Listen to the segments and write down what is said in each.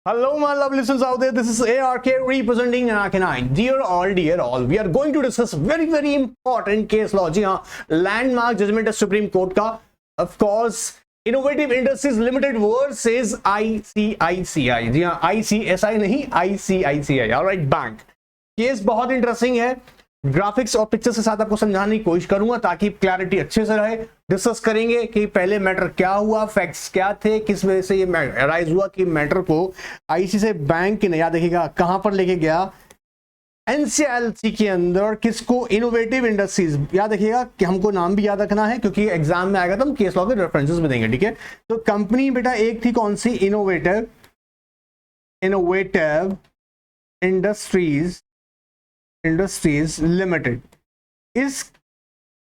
Hello, my lovely listeners out there. This is ARK representing ARK9. Dear all, we are going to discuss very important case law. जी हाँ, landmark judgment है Supreme Court का. Of course, Innovative Industries Limited versus ICICI. जी हाँ, ICSI नहीं, ICICI. Alright, bank. Case बहुत interesting है. Graphics और pictures के साथ आपको समझाने की कोशिश करूंगा ताकि क्लैरिटी अच्छे से रहे. डिस्कस करेंगे कि पहले मैटर क्या हुआ, फैक्ट्स क्या थे, किस वजह से ये अराइज हुआ कि मैटर को आईसीआईसीआई बैंक ने, याद रखिएगा, कहां पर लेके गया, एनसीएलटी के अंदर. किसको? Innovative industries. याद रखिएगा कि हमको नाम भी याद रखना है क्योंकि एग्जाम में आएगा तो हम केस लॉ के रेफरेंसेस भी देंगे. ठीक है, तो कंपनी बेटा एक थी कौन सी? Innovative Industries limited. इस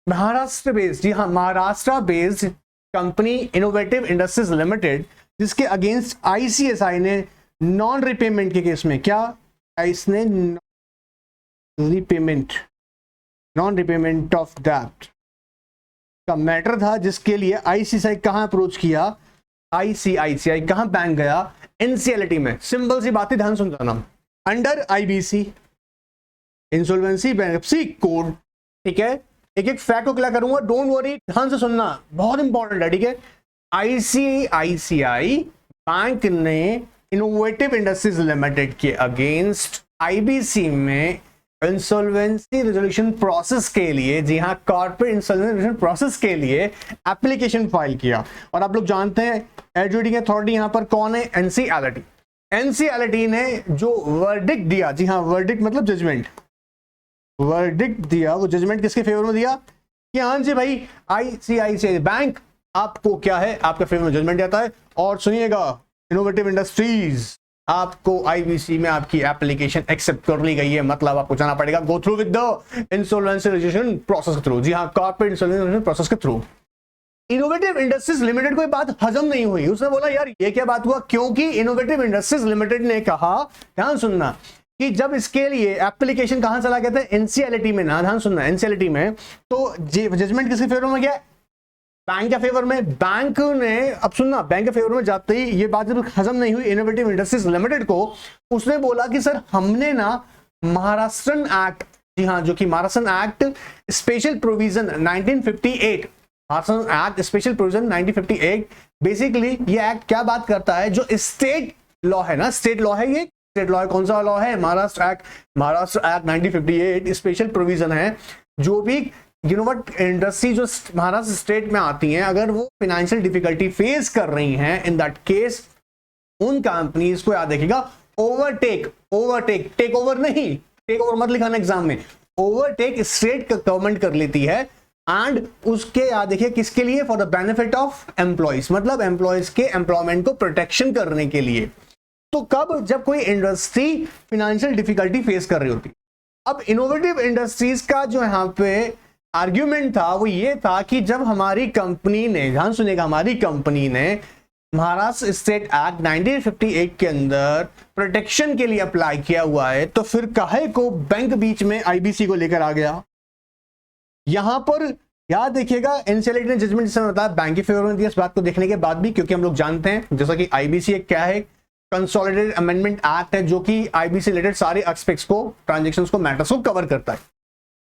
महाराष्ट्र बेस्ड, जी हाँ, Maharashtra based company innovative Industries limited, जिसके अगेंस्ट आईसीएसआई ने नॉन रिपेमेंट के केस में क्या, इसने नॉन रिपेमेंट ऑफ डेट का मैटर था, जिसके लिए आईसीआईसीआई कहां अप्रोच किया? आईसीआईसीआई कहां बैंक गया? एनसीएलटी में. सिंपल सी बात है, ध्यान सुन जाना. Under IBC insolvency bankruptcy code. ठीक है, एक एक फैक्ट को क्लियर करूंगा, डोंट वरी, ध्यान से सुनना, बहुत इंपॉर्टेंट है. ठीक है, आईसीआईसीआई बैंक ने इनोवेटिव इंडस्ट्रीज लिमिटेड के अगेंस्ट आईबीसी में इंसॉल्वेंसी रेजोल्यूशन प्रोसेस के लिए, जी हाँ, कॉर्पोरेट इंसॉल्वेंसी रेजोल्यूशन प्रोसेस के लिए एप्लीकेशन फाइल किया. और आप लोग जानते हैं एडजुडिकेटिंग अथॉरिटी यहां पर कौन है? एनसीएलटी. एनसीएलटी ने जो वर्डिक्ट दिया, जी हाँ, वर्डिक्ट मतलब जजमेंट, वर्डिक्ट दिया, वो जजमेंट किसके फेवर में दिया? कि हाँ जी भाई, आईसीआईसीआई बैंक आपको क्या है, आपके फेवर में जजमेंट आता है. और सुनिएगा, इनोवेटिव इंडस्ट्रीज, आपको आईबीसी में आपकी एप्लीकेशन एक्सेप्ट कर ली गई है, मतलब आपको जाना पड़ेगा go through with the insolvency resolution process के थ्रू. जी हाँ, कॉर्पोरेट इंसॉल्वेंसी प्रोसेस के थ्रू. इनोवेटिव इंडस्ट्रीज लिमिटेड को ये बात हजम नहीं हुई. उसने बोला यार ये क्या बात हुआ, क्योंकि इनोवेटिव इंडस्ट्रीज लिमिटेड ने कहा, ध्यान सुनना, कि जब इसके लिए एप्लीकेशन कहां चला गया था? एनसीएलटी में ना, ध्यान सुनना, एनसीएलटी में. तो जजमेंट किसके फेवर में गया? बैंक के फेवर में. बैंक ने, अब सुनना, बैंक के फेवर में जाते ही ये बात जब हजम नहीं हुई इनोवेटिव इंडस्ट्रीज लिमिटेड को, उसने बोला कि सर हमने ना महाराष्ट्रन एक्ट, जी हाँ, जो कि Maharashtrian act special provision 1958, Maharashtrian act special provision 1958, basically ये एक्ट क्या बात करता है? जो स्टेट लॉ है ना, स्टेट लॉ है, ये स्टेट लॉ है. कौन सा लॉ है? महाराष्ट्र एक्ट 1958 स्पेशल प्रोविजन है. जो भी इंडस्ट्री जो महाराष्ट्र स्टेट में आती हैं, अगर वो फाइनेंशियल डिफिकल्टी फेस कर रही हैं, इन दैट केस उन कंपनीज को, याद रखिएगा, टेक ओवर नहीं, टेक ओवर मत लिखाना एग्जाम में, ओवरटेक स्टेट गवर्नमेंट कर लेती है. एंड उसके, याद देखिए, किसके लिए? For the benefit of employees, मतलब एम्प्लॉइज के एम्प्लॉयमेंट को प्रोटेक्शन करने के लिए. तो कब? जब कोई इंडस्ट्री फाइनेंशियल डिफिकल्टी फेस कर रही होती. अब इनोवेटिव इंडस्ट्रीज का जो यहां पे आर्ग्यूमेंट था वो ये था कि जब हमारी कंपनी ने, ध्यान सुनिएगा, हमारी कंपनी ने महाराष्ट्र स्टेट एक्ट 1958 के अंदर प्रोटेक्शन के लिए अप्लाई किया हुआ है, तो फिर काहे को बैंक बीच में आईबीसी को लेकर आ गया? यहां पर याद देखिएगा, एनसीएलटी ने जजमेंट जिसमें बताया बैंक के फेवर में दिया. इस बात को देखने के बाद भी, क्योंकि हम लोग जानते हैं जैसा कि आईबीसी क्या है, कंसोलिडेटेड अमेंडमेंट एक्ट है, जो कि आईबीसी रिलेटेड सारे एस्पेक्ट्स को, ट्रांजैक्शंस को, मैटर्स को कवर करता है.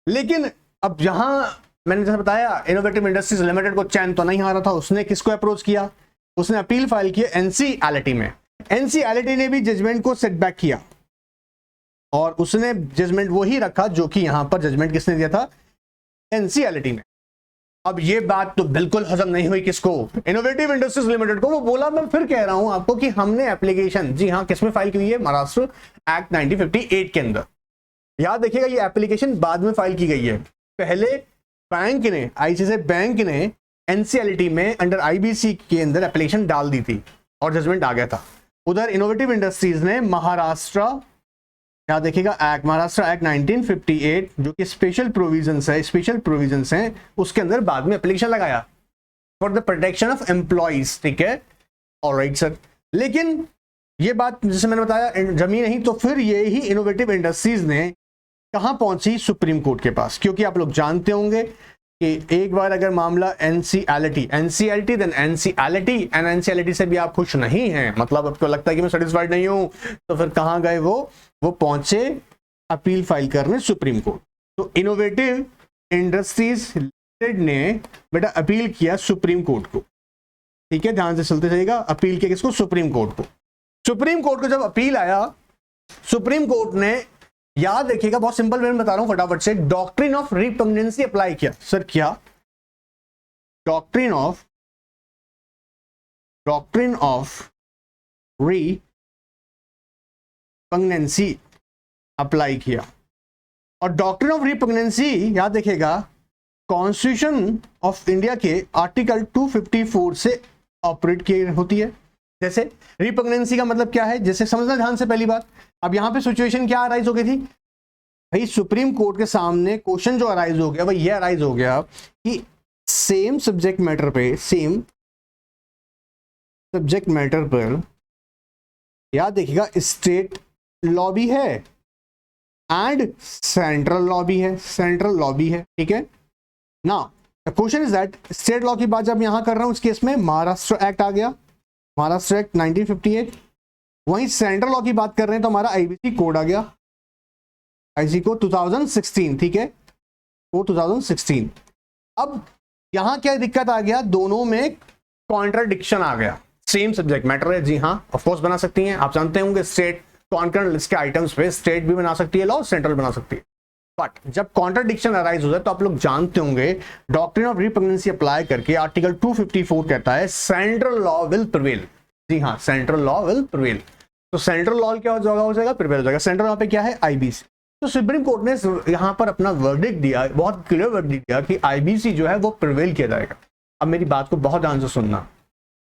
लेकिन अब जहां मैंने जैसे बताया, इनोवेटिव इंडस्ट्रीज लिमिटेड को चैन तो नहीं आ रहा था. उसने किसको अप्रोच किया? उसने अपील फाइल की एनसीएलटी में. एनसीएलटी ने भी जजमेंट को सेटबैक किया और उसने जजमेंट वही रखा जो कि यहां पर जजमेंट किसने दिया था? एनसीएलटी ने. अब ये बात तो बिल्कुल हजम नहीं हुई किसको? इनोवेटिव इंडस्ट्रीज लिमिटेड को. वो बोला, मैं फिर कह रहा हूं आपको कि हमने एप्लीकेशन, जी हां, किसमें फाइल की हुई है? महाराष्ट्र एक्ट 1958 के अंदर. याद देखिएगा, ये एप्लीकेशन बाद में फाइल की गई है. पहले बैंक ने, आईसीआईसीआई बैंक ने एनसीएलटी में अंडर आईबीसी के अंदर एप्लीकेशन डाल दी थी और जजमेंट आ गया था. उधर इनोवेटिव इंडस्ट्रीज ने महाराष्ट्र, याद देखिएगा, एक्ट, महाराष्ट्र एक्ट 1958 जो कि स्पेशल प्रोविजंस हैं, उसके अंदर बाद में एप्लीकेशन लगाया for the protection of employees. ठीक है, ऑलराइट सर. लेकिन ये बात जैसे मैंने बताया जमी नहीं, तो फिर ये ही इनोवेटिव इंडस्ट्रीज ने कहां पहुंची? सुप्रीम कोर्ट के पास. क्योंकि आप लोग जानते होंगे कि एक बार अगर मामला NCLT then NCLT and NCLT से भी आप खुश नहीं हैं, मतलब आपको लगता है कि मैं सेटिस्फाइड नहीं हूं, तो फिर कहां गए वो पहुंचे अपील फाइल करने सुप्रीम कोर्ट। तो इनोवेटिव इंडस्ट्रीज लिमिटेड ने बेटा अपील किया सुप्रीम कोर्ट को, ठीक है, ध्यान से चलते जाइएगा, अपील किया किसको? सुप्रीम कोर्ट को। सुप्रीम कोर्ट को जब अपील आया, सुप्रीम कोर्ट ने, याद रखिएगा बहुत सिंपल वे में बता रहा हूं फटाफट से, डॉक्ट्रिन ऑफ रिपग्नेंसी अप्लाई किया। सर क्या? डॉक्ट्रिन ऑफ रिपग्नेंसी अप्लाई किया। और डॉक्ट्रिन ऑफ रिपग्नेंसी याद रखिएगा कॉन्स्टिट्यूशन ऑफ इंडिया के आर्टिकल 254 से ऑपरेट की होती है। जैसे रिपग्नेंसी का मतलब क्या है, जैसे समझना ध्यान से पहली बात। अब यहां पे सिचुएशन क्या अराइज हो गई थी भाई, सुप्रीम कोर्ट के सामने क्वेश्चन जो अराइज हो गया वो ये अराइज हो गया कि सेम सब्जेक्ट मैटर पर याद देखिएगा स्टेट लॉ भी है एंड सेंट्रल लॉ भी है, ठीक है ना। The question is that state law की बात जब यहां कर रहा हूं, उस केस में महाराष्ट्र एक्ट आ गया, महाराष्ट्र एक्ट 1958। वहीं सेंट्रल लॉ की बात कर रहे हैं तो हमारा आईबीसी कोड आ गया, आईसी कोड 2016, ठीक है, कोड 2016। अब यहां क्या दिक्कत आ गया, दोनों में कॉन्ट्राडिक्शन आ गया। सेम सब्जेक्ट मैटर है, जी हाँ ऑफ कोर्स बना सकती हैं, आप जानते होंगे स्टेट कॉन्करेंट लिस्ट के आइटम्स पे स्टेट भी बना सकती है लॉ, सेंट्रल बना सकती है। बट जब कॉन्ट्राडिक्शन अराइज हो जाए तो आप लोग जानते होंगे डॉक्ट्रिन ऑफ रिपग्नेंसी अप्लाई करके आर्टिकल 254 कहता है सेंट्रल लॉ विल प्रिवेल। जी हाँ, सेंट्रल लॉ विल प्रिवेल। तो सेंट्रल लॉ क्या हो जाएगा? प्रिवेल हो जाएगा। सेंट्रल लॉ पे क्या है? आईबीसी। तो सुप्रीम कोर्ट ने यहां पर अपना वर्डिक्ट दिया, बहुत क्लियर वर्डिक्ट दिया कि आईबीसी जो है वो प्रिवेल किया जाएगा। अब मेरी बात को बहुत ध्यान से सुनना,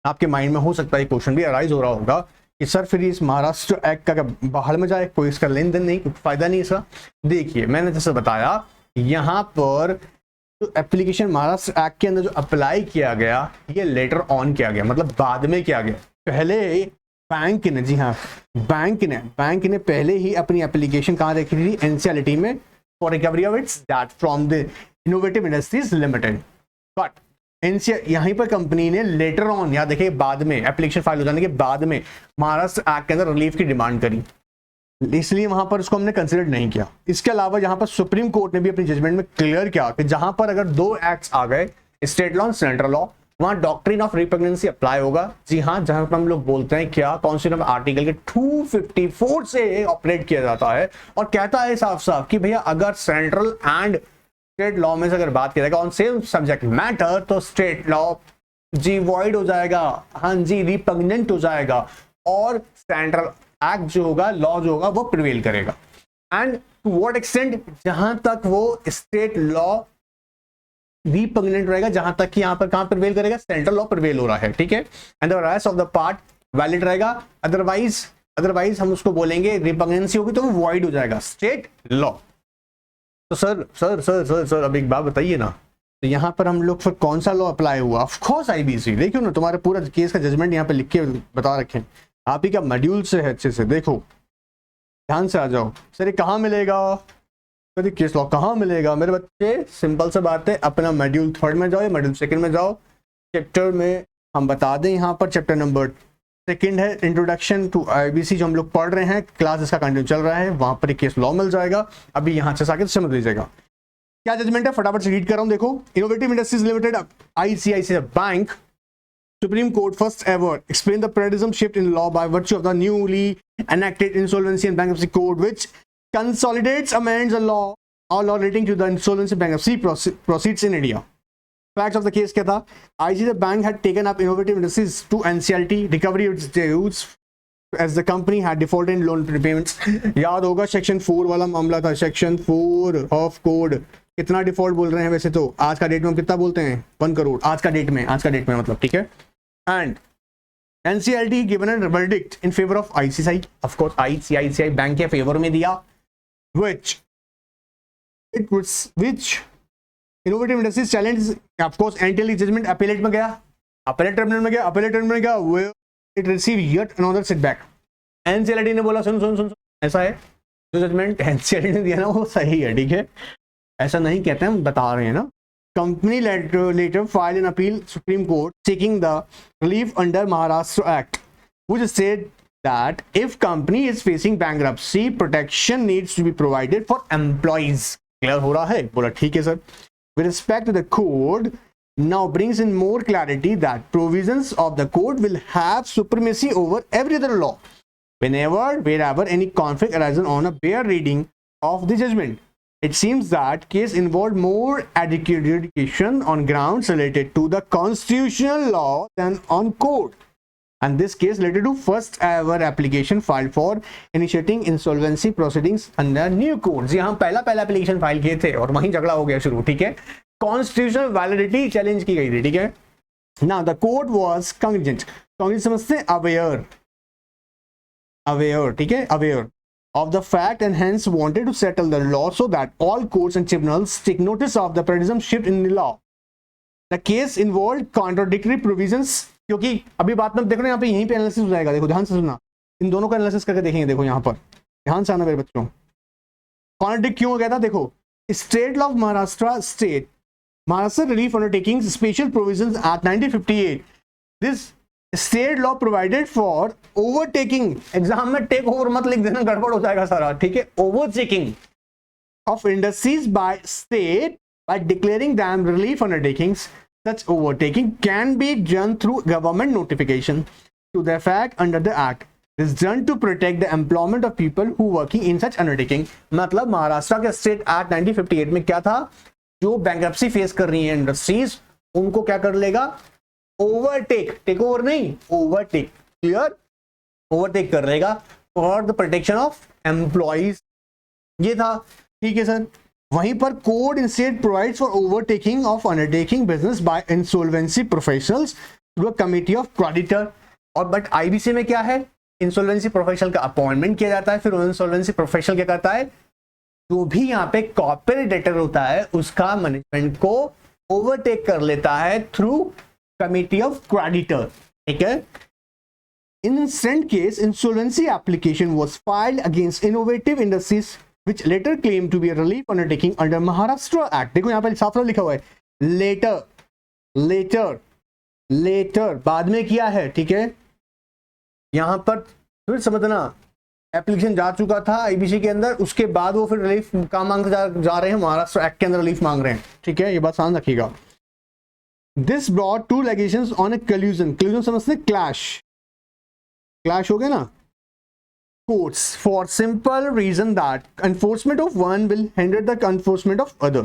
आपके माइंड में हो सकता है क्वेश्चन भी अराइज हो रहा होगा कि सर फिर इस महाराष्ट्र एक्ट का बाहर में जाए, कोई इसका लेन देन नहीं, फायदा नहीं इसका। देखिए मैंने जैसे बताया, यहां पर जो एप्लीकेशन महाराष्ट्र एक्ट के अंदर जो अप्लाई किया गया, ये लेटर ऑन किया गया, मतलब बाद में किया गया। पहले बैंक ने, जी हाँ बैंक ने पहले ही अपनी एप्लीकेशन कहाँ रखी थी? एनसीएलटी में, for recovery of its debt from the Innovative Industries Limited. But यहीं पर कंपनी ने लेटर ऑन, या देखिए बाद में एप्लीकेशन फाइल हो जाने के बाद में महाराष्ट्र एक्ट के अंदर रिलीफ की डिमांड करी, इसलिए वहां पर उसको हमने कंसिडर नहीं किया। इसके अलावा यहां पर सुप्रीम कोर्ट ने भी अपनी जजमेंट में क्लियर किया कि जहां पर अगर दो एक्ट्स आ गए, स्टेट लॉ सेंट्रल लॉ, वहां डॉक्ट्रिन ऑफ रिपग्नेंसी अप्लाई होगा। जी हाँ, जहां पर हम लोग बोलते हैं क्या, कॉन्स्टिट्यूशन आर्टिकल के 254 से ऑपरेट किया जाता है और कहता है साफ साफ कि भैया अगर सेंट्रल एंड स्टेट लॉ में से अगर बात किया जाएगा ऑन सेम सब्जेक्ट मैटर, तो स्टेट लॉ जी वॉइड हो जाएगा, हाँ जी रिपग्नेंट हो जाएगा, और सेंट्रल एक्ट जो होगा, लॉ जो होगा वो प्रिवेल करेगा। एंड टू व्हाट एक्सटेंट, जहां तक वो स्टेट लॉ रिपग्नेंट रहेगा, जहां तक कि यहां पर कहां प्रिवेल करेगा? सेंट्रल लॉ प्रिवेल हो रहा है, ठीक है, and the rest of the part valid रहेगा। अदरवाइज हम उसको बोलेंगे रिपग्नेंसी होगी तो वो वॉइड हो जाएगा स्टेट लॉ। तो सर अब एक बात बताइए ना, तो यहाँ पर हम लोग फिर कौन सा लॉ अप्लाई हुआ? Of course IBC. देखियो ना, तुम्हारे पूरा केस का जजमेंट यहाँ पे लिख के बता रखे, आप ही का मॉड्यूल से है, अच्छे से देखो, ध्यान से आ जाओ। सर ये कहाँ मिलेगा? सर केस लॉ कहाँ मिलेगा? मेरे बच्चे सिंपल सा बात है, अपना मॉड्यूल 3 में जाओ या मॉड्यूल 2 में जाओ, चैप्टर में हम बता दें, यहाँ पर चैप्टर नंबर 2 है इंट्रोडक्शन टू आईबीसी, जो हम लोग पढ़ रहे हैं, क्लास इसका कंटिन्यू चल रहा है, वहां पर एक केस लॉ मिल जाएगा। अभी यहाँ से आके समझ लीजिएगा क्या जजमेंट है, फटाफट से रीड कर रहा हूं। देखो, innovative Industries limited ICICI bank, Supreme Court first ever explained the paradigm shift in law by virtue of the newly enacted Insolvency and Bankruptcy Code, which consolidates, amends a law relating to the insolvency and bankruptcy proceeds in India. Facts of the case क्या था? IGC bank had taken up innovative industries to NCLT recovery of its dues as the company had defaulted in loan repayments. याद होगा section 4 वाला मामला था, section 4 of code. कितना default बोल रहे हैं वैसे तो, आज का डेट में हम कितना बोलते हैं? 1 करोड़ आज का डेट में मतलब, ठीक है। And NCLT given a verdict in favor of ICICI, of course ICICI bank के फेवर में दिया, which innovative industries challenge, of course until judgment appellate में गया, appellate tribunal में गया, where it received yet another setback. NCLT ने बोला सुन ऐसा है, जो जजमेंट NCLT ने दिया ना वो सही है, ठीक है, ऐसा नहीं कहते, हम बता रहे हैं ना, company later filed an appeal Supreme Court seeking the relief under Maharashtra Act, which said that if company is facing bankruptcy, protection needs to be provided for employees. Clear हो रहा है? बोला ठीक है sir. With respect to the code, now brings in more clarity that provisions of the code will have supremacy over every other law wherever any conflict arises on a bare reading of the judgment. It seems that case involved more adjudication on grounds related to the constitutional law than on code, and this case led to first ever application filed for initiating insolvency proceedings under new codes. यहाँ पहला application file किए थे और वहीं झगड़ा हो गया शुरू. ठीक है, कॉन्स्टिट्यूशनल वैलिडिटी चैलेंज की गई थी. ठीक है, नाउ द कोर्ट वाज कॉन्ग्निजेंट. कॉन्ग्निजेंट समझते अवेयर. ठीक है, aware of the fact and hence wanted to settle the law so that all courts and tribunals take notice of the paradigm shift in the law. The case involved contradictory provisions. क्योंकि अभी बात में देखो ना, यहाँ पे यहीं पे एनालिसिस हो जाएगा. देखो ध्यान से सुनना, इन दोनों का एनालिसिस करके देखेंगे. देखो यहाँ पर ध्यान से आना मेरे बच्चों. कॉन्ट्रडिक्ट क्यों हो गया था? देखो, state law of Maharashtra relief undertaking special provisions act 1958. This state law provided for overtaking. Exam में टेक ओवर मत लिख देना, गड़बड़ हो जाएगा सारा. ठीक है, overtaking of industries by state by declaring them relief undertakings. Such overtaking can be done through government notification to the effect under the act. It is done to protect the employment of people who working in such undertaking. मतलब महाराष्ट्र के state act 1958 में क्या था? जो bankruptcy face कर रही है industries, उनको क्या कर लेगा? ओवरटेक, टेक ओवर नहीं, ओवरटेक. क्लियर? ओवरटेक कर लेगा for the protection of employees. ये था. ठीक है सर. वहीं पर code instead provides for overtaking of undertaking business by insolvency professionals through a committee of creditor. और बट आईबीसी में क्या है? इंसॉल्वेंसी प्रोफेशनल का अपॉइंटमेंट किया जाता है. फिर इंसॉल्वेंसी प्रोफेशनल क्या करता है? जो भी यहाँ पे कॉर्पोरेट डेटर होता है उसका मैनेजमेंट को ओवरटेक कर लेता है थ्रू कमिटी ऑफ क्रेडिटर. ठीक है. In instant case, insolvency application was filed against Innovative Industries, which later claimed to be a relief undertaking under Maharashtra Act. देखो यहाँ पर साफ साफ लिखा हुआ है लेटर बाद में किया है. ठीक है, यहाँ पर फिर समझना, एप्लीकेशन जा चुका था आईबीसी के अंदर, उसके बाद वो फिर रिलीफ का मांगते जा रहे हैं, महाराष्ट्र एक्ट के अंदर रिलीफ मांग रहे हैं. ठीक है, ये बात ध्यान रखिएगा. This brought to allegations on a collusion समझते क्लैश हो गया ना. Courts for simple reason that enforcement of one will hinder the enforcement of other.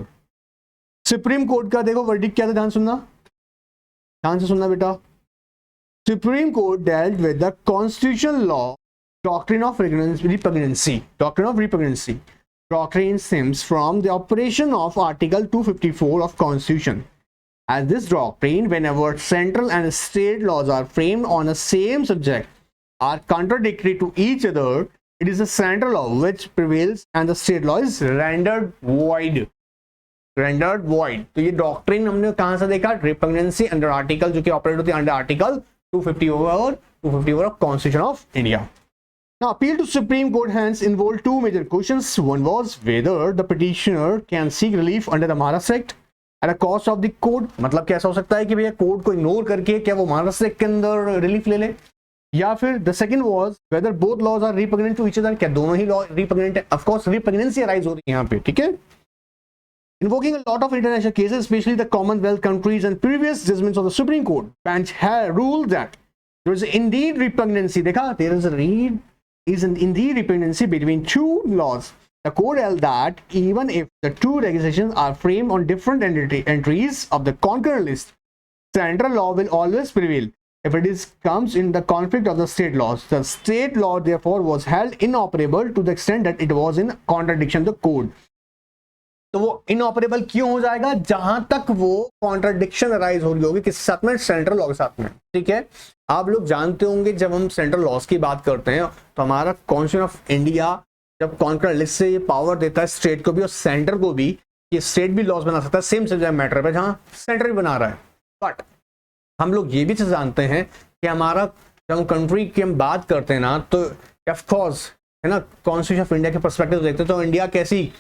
Supreme court का देखो वर्डिक्ट क्या था, ध्यान से सुनना बेटा. Supreme court dealt with the constitutional law doctrine of repugnancy. Doctrine stems from the operation of Article 254 of Constitution. As this doctrine, whenever central and state laws are framed on the same subject, are contradictory to each other, it is the central law which prevails and the state law is rendered void. तो ये doctrine हमने कहां से देखा? रिपग्नेंसी under article, जो कि operate होती है under article 254 of constitution of India. Now, appeal to Supreme Court hence involved two major questions. One was whether the petitioner can seek relief under the Maharashtra Act at a cost of the code. मतलब कैसा हो सकता है कि भैया code को ignore करके क्या वो महाराष्ट्र एक्ट के अंदर रिलीफ ले ले, या फिर the second was whether both laws are repugnant to each other. क्या दोनों ही लॉ रिपग्नेंट है? ऑफ कोर्स रिपग्नेंसी अराइज हो रही है यहाँ पे. ठीक है. Invoking a lot of international cases, especially the Commonwealth countries and previous judgments of the Supreme Court, bench had ruled that there is indeed repugnancy. देखा, there is indeed repugnancy between two laws. The court held that even if the two legislations are framed on different entries of the concurrent list, central law will always prevail if it comes in the conflict of the state laws. The state law therefore was held inoperable to the extent that it was in contradiction to the code. तो वो इनऑपरेबल क्यों हो जाएगा? जहां तक वो contradiction arise हो रही होगी किसके साथ में? सेंट्रल लॉ के साथ में. ठीक है. आप लोग जानते होंगे जब हम सेंट्रल लॉज की बात करते हैं तो हमारा कॉन्स्टिट्यूशन ऑफ इंडिया जब कॉन्करेंट लिस्ट से ये पावर देता है स्टेट को भी और सेंटर को भी, ये स्टेट भी लॉज बना सकता है सेम सब्जेक्ट मैटर पे जहां सेंटर भी बना रहा है. बट हम लोग ये भी चीज जानते हैं कि हमारा जब हम कंट्री की हम बात करते हैं ना, तो ऑफकोर्स है ना, कॉन्स्टिट्यूशन ऑफ इंडिया के पर्सपेक्टिव देखते हैं तो इंडिया कैसी,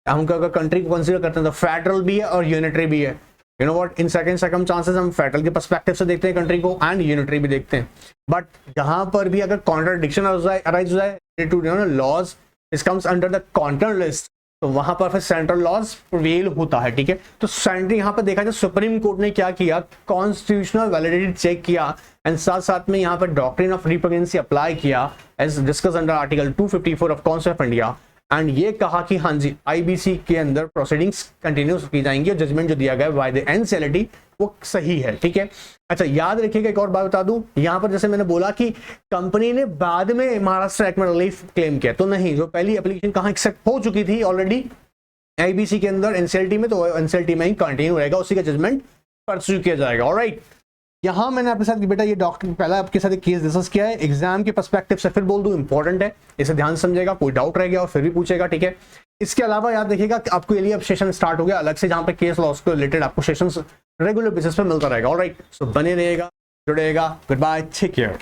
हम अगर कंट्री को कंसीडर करते हैं तो फेडरल भी है और यूनिटरी भी है. You know what, in second circumstances हम फेडरल के पर्सपेक्टिव से देखते हैं कंट्री को एंड यूनिटरी भी देखते हैं, बट जहां पर भी अगर कॉन्ट्राडिक्शन अराइज हो जाए two laws this comes under the concurrent list, तो वहां पर फिर सेंट्रल लॉज प्रिवेल होता है, ठीक है। तो सेंट्रल यहाँ पर देखा जाए सुप्रीम कोर्ट ने क्या किया, कॉन्स्टिट्यूशनल वैलिडिटी चेक किया एंड साथ साथ में यहाँ पर डॉक्ट्रिन ऑफ रिप्रेगनेंसी अप्लाई किया as discussed under article 254 of constitution of India, and ये कहा कि हाँ जी आईबीसी के अंदर प्रोसीडिंग्स कंटिन्यू की जाएंगी और जजमेंट जो दिया गया बाय द एनसीएलटी वो सही है, ठीक है। अच्छा याद रखिएगा, एक और बात बता दूं, यहाँ पर जैसे मैंने बोला कि कंपनी ने बाद में महाराष्ट्र एक्ट में रिलीफ क्लेम किया, तो नहीं, जो पहली एप्लीकेशन कहाँ एक्सेप्ट हो चुकी थी ऑलरेडी आईबीसी के अंदर एनसीएलटी में, तो एनसीएलटी में ही कंटिन्यू रहेगा, उसी का जजमेंट परस्यू किया जाएगा। ऑलराइट, यहाँ मैंने आपके साथ बेटा ये डॉक्टर पहला आपके साथ एक केस डिस्कस किया है, एग्जाम के पर्सपेक्टिव से फिर बोल दूं इंपॉर्टेंट है, इसे ध्यान समझेगा, कोई डाउट रह गया और फिर भी पूछेगा, ठीक है। इसके अलावा याद रखिएगा कि आपको ये लिए अब सेशन स्टार्ट हो गया अलग से, जहां पे केस लॉस को रिलेटेड आपको सेशंस रेगुलर बेसिस पे मिलता रहेगा। ऑलराइट, सो बने रहिएगा, जुड़ेगा। Good bye, take care.